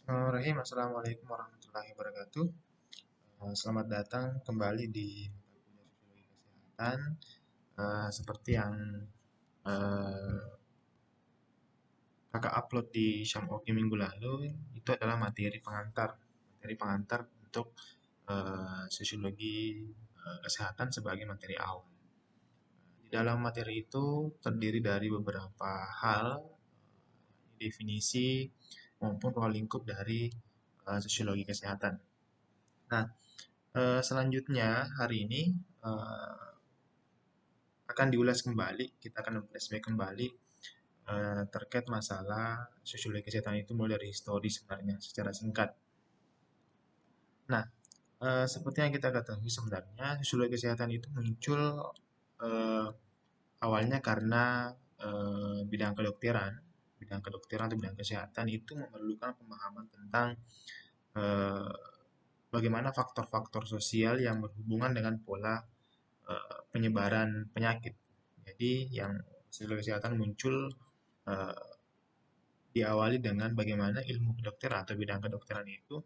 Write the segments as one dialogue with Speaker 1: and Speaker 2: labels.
Speaker 1: Bismillahirrahmanirrahim. Assalamualaikum warahmatullahi wabarakatuh. Selamat datang kembali di mata kuliah Sosiologi Kesehatan. Seperti yang eh, kakak upload di Syamhoki minggu lalu, itu adalah materi pengantar untuk Sosiologi Kesehatan sebagai materi awal. Di dalam materi itu terdiri dari beberapa hal, definisi maupun ruang lingkup dari Sosiologi Kesehatan. Nah, selanjutnya hari ini eh, akan diulas kembali, kita akan flashback kembali terkait masalah sosiologi kesehatan itu mulai dari histori sebenarnya secara singkat. Nah, seperti yang kita ketahui sebenarnya sosiologi kesehatan itu muncul eh, awalnya karena bidang kedokteran atau bidang kesehatan itu memerlukan pemahaman tentang eh, bagaimana faktor-faktor sosial yang berhubungan dengan pola penyebaran penyakit. Jadi yang psikologi kesehatan muncul eh, diawali dengan bagaimana ilmu kedokteran atau bidang kedokteran itu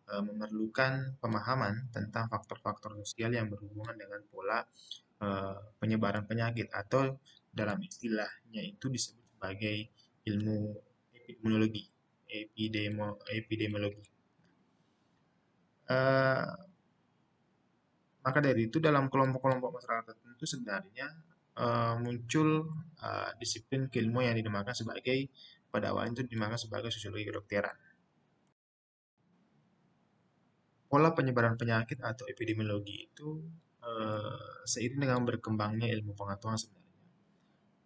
Speaker 1: memerlukan pemahaman tentang faktor-faktor sosial yang berhubungan dengan pola penyebaran penyakit atau dalam istilahnya itu disebut sebagai ilmu epidemiologi. Epidemiologi. Eh, Maka dari itu dalam kelompok-kelompok masyarakat tertentu sebenarnya muncul disiplin keilmuan yang dinamakan sebagai pada awalnya itu dinamakan sebagai sosiologi kedokteran. Pola penyebaran penyakit atau epidemiologi itu seiring dengan berkembangnya ilmu pengetahuan sebenarnya.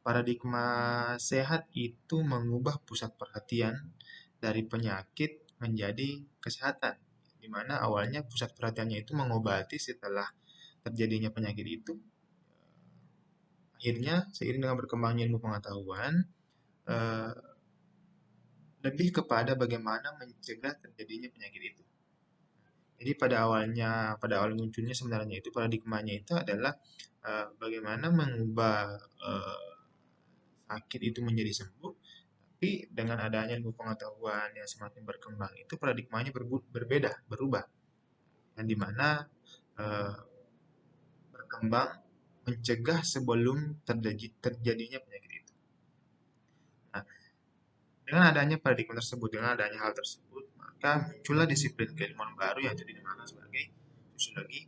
Speaker 1: Paradigma sehat itu mengubah pusat perhatian dari penyakit menjadi kesehatan, di mana awalnya pusat perhatiannya itu mengobati setelah terjadinya penyakit itu. Akhirnya, seiring dengan berkembangnya ilmu pengetahuan, eh, lebih kepada bagaimana mencegah terjadinya penyakit itu. Jadi pada awal munculnya sebenarnya itu paradigmanya itu adalah bagaimana mengubah eh, sakit itu menjadi sembuh, tapi dengan adanya ilmu pengetahuan yang semakin berkembang itu paradigmanya berbeda, berubah, yang dimana eh, berkembang mencegah sebelum terjadinya penyakit itu. Nah, dengan adanya paradigma tersebut, dengan adanya hal tersebut, maka muncullah disiplin keilmuan baru yang jadi dinamakan sebagai sosiologi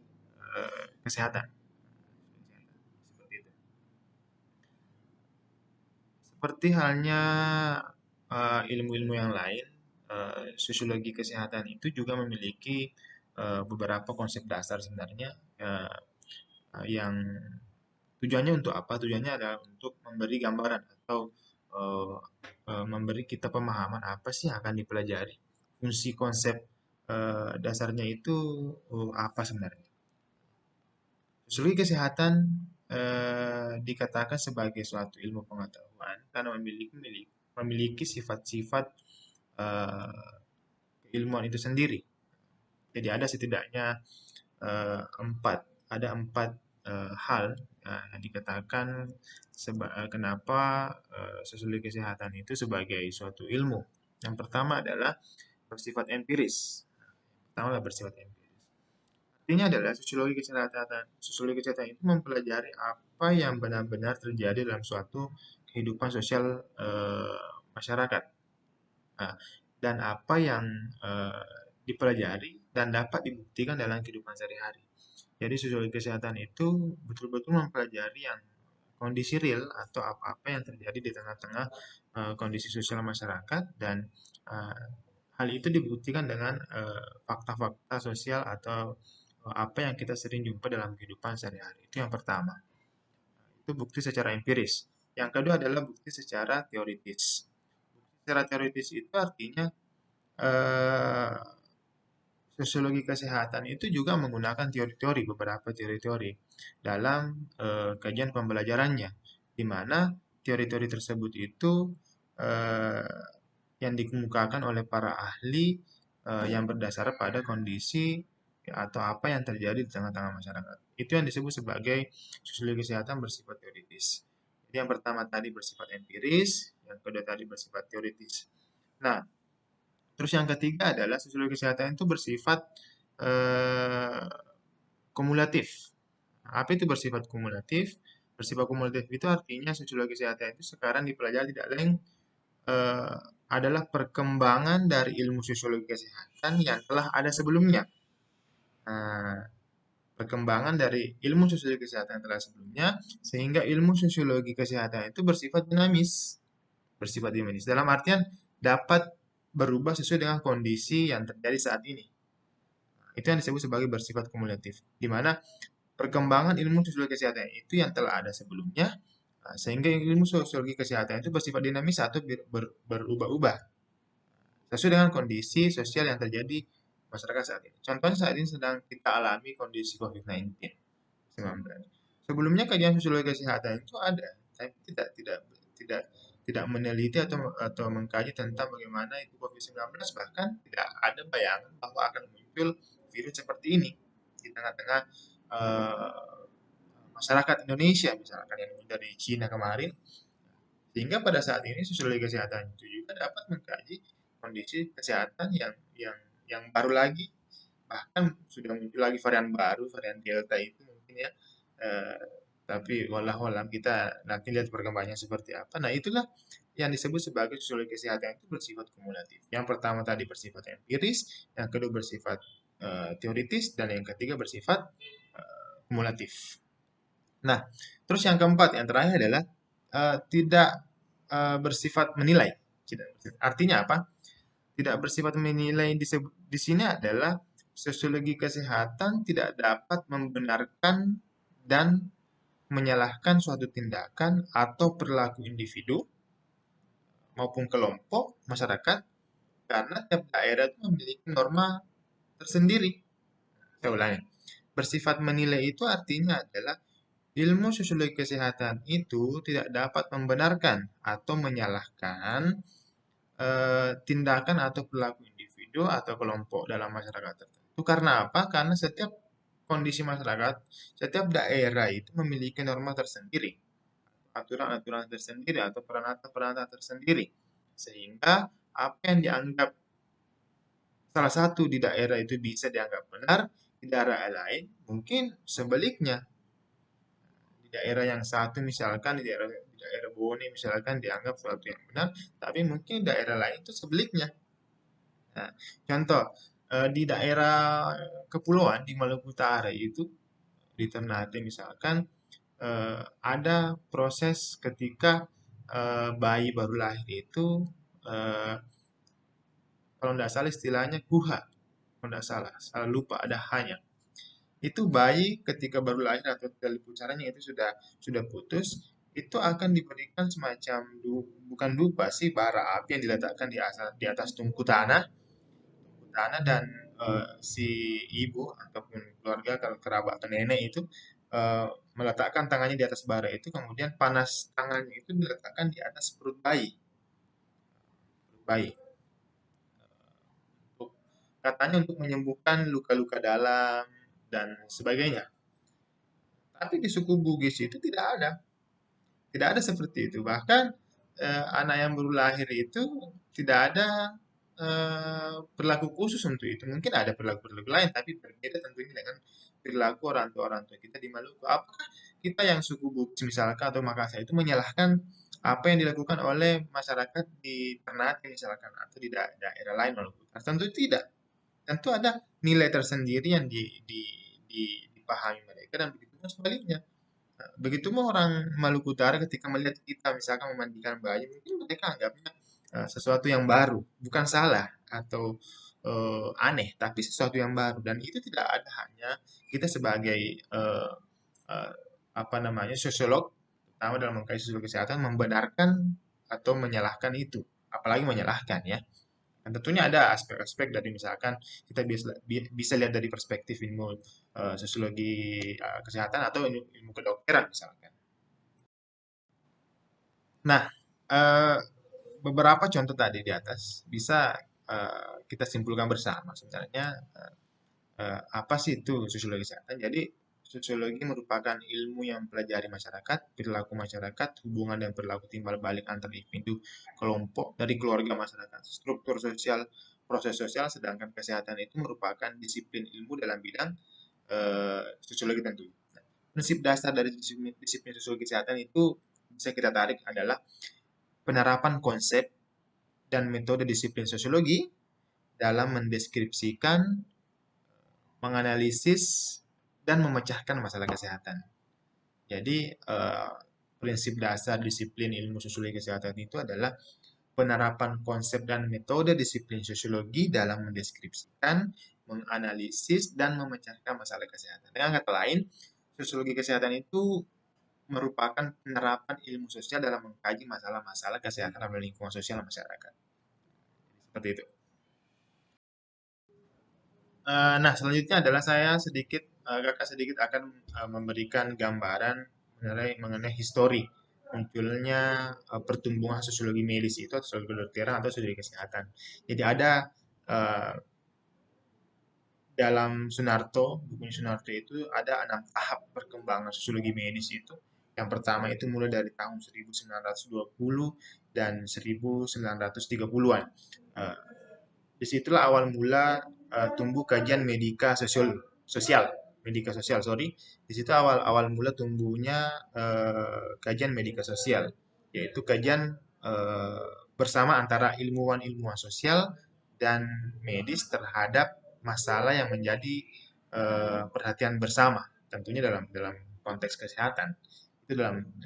Speaker 1: kesehatan. Seperti itu. Seperti halnya ilmu-ilmu yang lain, sosiologi kesehatan itu juga memiliki beberapa konsep dasar sebenarnya yang tujuannya untuk apa? Tujuannya adalah untuk memberi gambaran atau eh, memberi kita pemahaman apa sih yang akan dipelajari. Fungsi konsep dasarnya itu apa sebenarnya? Sosiologi kesehatan dikatakan sebagai suatu ilmu pengetahuan karena memiliki sifat-sifat eh, keilmuan itu sendiri. Jadi ada setidaknya empat hal yang dikatakan kenapa sosiologi kesehatan itu sebagai suatu ilmu. Yang pertama adalah bersifat empiris. Pertama adalah bersifat empiris. Artinya adalah sosiologi kesehatan itu mempelajari apa yang benar-benar terjadi dalam suatu kehidupan sosial masyarakat. Nah, dan apa yang dipelajari dan dapat dibuktikan dalam kehidupan sehari-hari. Jadi sosiologi kesehatan itu betul-betul mempelajari yang kondisi real atau apa-apa yang terjadi di tengah-tengah kondisi sosial masyarakat dan uh, hal itu dibuktikan dengan fakta-fakta sosial atau apa yang kita sering jumpa dalam kehidupan sehari-hari. Itu yang pertama. Itu bukti secara empiris. Yang kedua adalah bukti secara teoritis. Bukti secara teoritis itu artinya eh, sosiologi kesehatan itu juga menggunakan teori-teori, beberapa teori-teori dalam kajian pembelajarannya, di mana teori-teori tersebut itu eh, yang dikemukakan oleh para ahli yang berdasar pada kondisi atau apa yang terjadi di tengah-tengah masyarakat. Itu yang disebut sebagai sosiologi kesehatan bersifat teoritis. Jadi yang pertama tadi bersifat empiris, yang kedua tadi bersifat teoritis. Nah, Terus yang ketiga adalah sosiologi kesehatan itu bersifat eh, kumulatif. Apa itu bersifat kumulatif? Bersifat kumulatif itu artinya sosiologi kesehatan itu sekarang dipelajari tidak lain eh, adalah perkembangan dari ilmu sosiologi kesehatan yang telah ada sebelumnya. Nah, perkembangan dari ilmu sosiologi kesehatan yang telah sebelumnya, sehingga ilmu sosiologi kesehatan itu bersifat dinamis. Bersifat dinamis. Dalam artian dapat berubah sesuai dengan kondisi yang terjadi saat ini. Itu yang disebut sebagai bersifat kumulatif. Di mana perkembangan ilmu sosiologi kesehatan itu yang telah ada sebelumnya, sehingga ilmu sosiologi kesehatan itu bersifat dinamis atau berubah-ubah sesuai dengan kondisi sosial yang terjadi masyarakat saat ini. Contohnya saat ini sedang kita alami kondisi COVID-19. Sebelumnya kajian sosiologi kesehatan itu ada, tapi tidak meneliti atau mengkaji tentang bagaimana itu COVID-19, bahkan tidak ada bayangan bahwa akan muncul virus seperti ini di tengah-tengah eh, masyarakat Indonesia, misalkan yang dari Cina kemarin. Sehingga pada saat ini sosiologi kesehatan itu juga dapat mengkaji kondisi kesehatan yang baru lagi, bahkan sudah muncul lagi varian baru, varian Delta itu mungkin ya. Eh, tapi walau alam kita nanti lihat perkembangannya seperti apa. Nah, itulah yang disebut sebagai sosiologi kesehatan itu bersifat kumulatif. Yang pertama tadi bersifat empiris, yang kedua bersifat teoritis, dan yang ketiga bersifat kumulatif. Nah, terus yang keempat, yang terakhir adalah tidak bersifat menilai. Artinya apa? Tidak bersifat menilai di sini adalah sosiologi kesehatan tidak dapat membenarkan dan menyalahkan suatu tindakan atau perilaku individu maupun kelompok masyarakat karena tiap daerah itu memiliki norma tersendiri. Saya ulangi. Bersifat menilai itu artinya adalah ilmu sosiologi kesehatan itu tidak dapat membenarkan atau menyalahkan tindakan atau perilaku individu atau kelompok dalam masyarakat tertentu. Karena apa? Karena setiap kondisi masyarakat, setiap daerah itu memiliki norma tersendiri, aturan-aturan tersendiri atau peranata-peranata tersendiri. Sehingga apa yang dianggap salah satu di daerah itu bisa dianggap benar, di daerah lain mungkin sebaliknya. Di daerah yang satu misalkan di daerah Bone misalkan dianggap sesuatu yang benar, tapi mungkin di daerah lain itu sebaliknya. Nah, contoh di daerah kepulauan di Maluku Utara itu di Ternate misalkan ada proses ketika bayi baru lahir itu eh, kalau tidak salah istilahnya kuha, kalau tidak salah lupa ada hanya. Itu bayi ketika baru lahir atau tali pucaranya itu sudah putus, itu akan diberikan semacam bukan dupa sih, bara api yang diletakkan di atas tungku tanah dan si ibu ataupun keluarga kalau kerabat atau nenek itu eh, meletakkan tangannya di atas bara itu, kemudian panas tangannya itu diletakkan di atas perut bayi, katanya untuk menyembuhkan luka-luka dalam dan sebagainya. Tapi di suku Bugis itu tidak ada seperti itu. Bahkan anak yang baru lahir itu tidak ada perilaku khusus untuk itu. Mungkin ada perilaku-perilaku lain, tapi berbeda tentunya dengan perilaku orang tua kita di Maluku. Apakah kita yang suku Bugis misalkan atau Makassar itu menyalahkan apa yang dilakukan oleh masyarakat di Ternate misalkan atau di daerah lain Maluku? Tentu tidak. Tentu ada nilai tersendiri yang dipahami mereka dan begitu pun sebaliknya. Nah, begitu mau orang Maluku Utara ketika melihat kita misalkan memandikan bayi, mungkin mereka anggapnya sesuatu yang baru, bukan salah atau aneh, tapi sesuatu yang baru. Dan itu tidak ada, hanya kita sebagai eh, apa namanya sosiolog, terutama dalam mengkaji sosiologi kesehatan, membenarkan atau menyalahkan itu, apalagi menyalahkan ya. Dan tentunya ada aspek-aspek dari misalkan kita bisa lihat dari perspektif ilmu sosiologi kesehatan atau ilmu kedokteran misalkan. Nah, eh, beberapa contoh tadi di atas bisa kita simpulkan bersama sebenarnya apa sih itu sosiologi kesehatan. Jadi sosiologi merupakan ilmu yang mempelajari masyarakat, perilaku masyarakat, hubungan dan perilaku timbal balik antar individu, kelompok, dari keluarga masyarakat, struktur sosial proses sosial, sedangkan kesehatan itu merupakan disiplin ilmu dalam bidang sosiologi tentu. Prinsip dasar dari disiplin sosiologi kesehatan itu bisa kita tarik adalah penerapan konsep dan metode disiplin sosiologi dalam mendeskripsikan, menganalisis, dan memecahkan masalah kesehatan. Jadi, prinsip dasar disiplin ilmu sosiologi kesehatan itu adalah penerapan konsep dan metode disiplin sosiologi dalam mendeskripsikan, menganalisis, dan memecahkan masalah kesehatan. Dengan kata lain, sosiologi kesehatan itu merupakan penerapan ilmu sosial dalam mengkaji masalah-masalah kesehatan dan lingkungan sosial masyarakat. Seperti itu. Nah, selanjutnya adalah kakak sedikit akan memberikan gambaran mengenai histori munculnya pertumbuhan sosiologi medis itu atau sosiologi kedokteran atau sosiologi kesehatan. Jadi ada uh, dalam buku Sunarto itu ada 6 tahap perkembangan sosiologi medis itu. Yang pertama itu mulai dari tahun 1920 dan 1930-an. Uh, Disitulah awal mula tumbuh kajian sosial, medika sosial, sorry. Di situ awal mula tumbuhnya kajian medika sosial, yaitu kajian uh, bersama antara ilmuwan-ilmuwan sosial dan medis terhadap masalah yang menjadi perhatian bersama, tentunya dalam dalam konteks kesehatan. Itu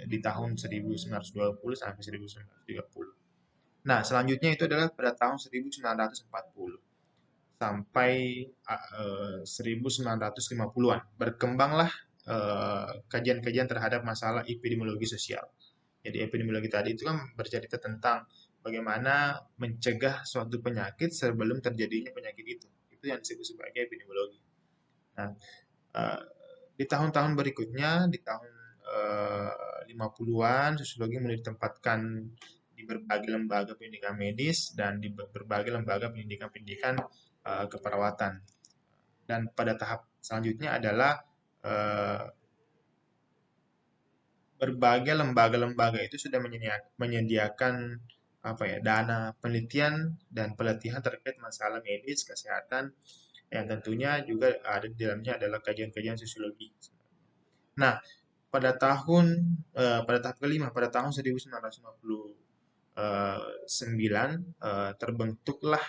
Speaker 1: di tahun 1920 sampai 1930. Nah, selanjutnya itu adalah pada tahun 1940 sampai 1950-an. Berkembanglah kajian-kajian terhadap masalah epidemiologi sosial. Jadi epidemiologi tadi itu kan bercerita tentang bagaimana mencegah suatu penyakit sebelum terjadinya penyakit itu. Itu yang disebut sebagai epidemiologi. Nah, eh, di tahun-tahun berikutnya, di tahun 50-an, sosiologi mulai ditempatkan di berbagai lembaga pendidikan medis dan di berbagai lembaga pendidikan-pendidikan keperawatan. Dan pada tahap selanjutnya adalah eh, berbagai lembaga-lembaga itu sudah menyediakan apa ya, dana penelitian dan pelatihan terkait masalah medis kesehatan yang tentunya juga ada di dalamnya adalah kajian-kajian sosiologi. Nah, pada tahap kelima, pada tahun 1959 terbentuklah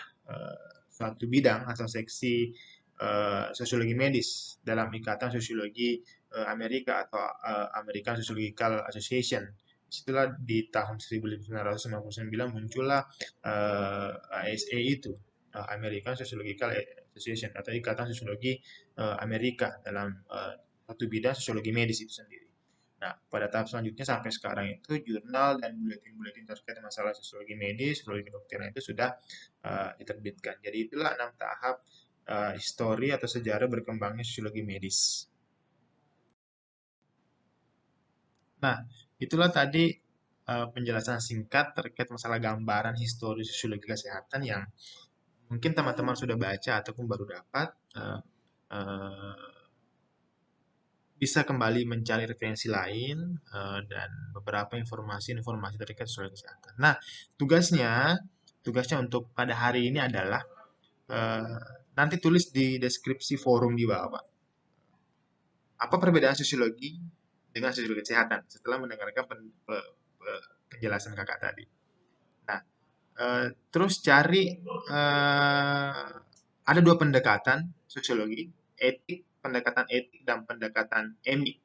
Speaker 1: suatu bidang atau seksi sosiologi medis dalam Ikatan Sosiologi Amerika atau American Sociological Association. Setelah di tahun 1959 muncullah ASA itu, American Sociological Association atau Ikatan Sosiologi Amerika dalam satu bidang sosiologi medis itu sendiri. Nah, pada tahap selanjutnya sampai sekarang itu jurnal dan buletin-buletin terkait masalah sosiologi medis, sosiologi kedokteran itu sudah diterbitkan. Jadi itulah 6 tahap histori atau sejarah berkembangnya sosiologi medis. Nah, itulah tadi penjelasan singkat terkait masalah gambaran histori sosiologi kesehatan yang mungkin teman-teman sudah baca ataupun baru dapat. Bisa kembali mencari referensi lain dan beberapa informasi-informasi terkait sosial kesehatan. Nah, tugasnya untuk pada hari ini adalah eh, nanti tulis di deskripsi forum di bawah, Pak. Apa perbedaan sosiologi dengan sosiologi kesehatan setelah mendengarkan penjelasan kakak tadi. Nah, terus cari ada 2 pendekatan sosiologi, pendekatan etik dan pendekatan emik.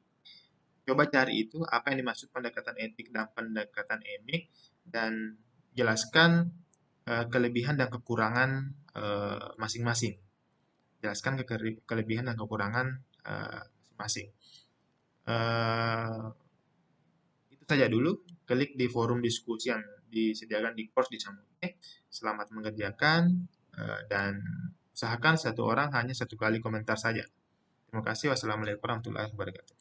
Speaker 1: Coba cari itu apa yang dimaksud pendekatan etik dan pendekatan emik dan jelaskan kelebihan dan kekurangan masing-masing. Jelaskan kelebihan dan kekurangan masing-masing. Itu saja dulu. Klik di forum diskusi yang disediakan di course di Samute. Selamat mengerjakan dan usahakan satu orang hanya 1 kali komentar saja. Terima kasih. Wassalamualaikum warahmatullahi wabarakatuh.